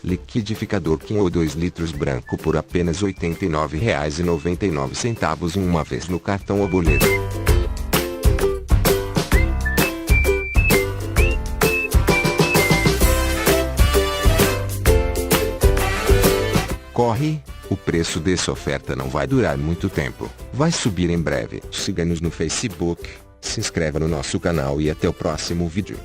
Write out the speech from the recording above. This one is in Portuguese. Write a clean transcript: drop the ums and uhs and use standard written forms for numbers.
Liquidificador Kim ou 2 litros branco por apenas R$ 89,99 uma vez no cartão ou boleto. Corre! O preço dessa oferta não vai durar muito tempo. Vai subir em breve. Siga-nos no Facebook, se inscreva no nosso canal e até o próximo vídeo.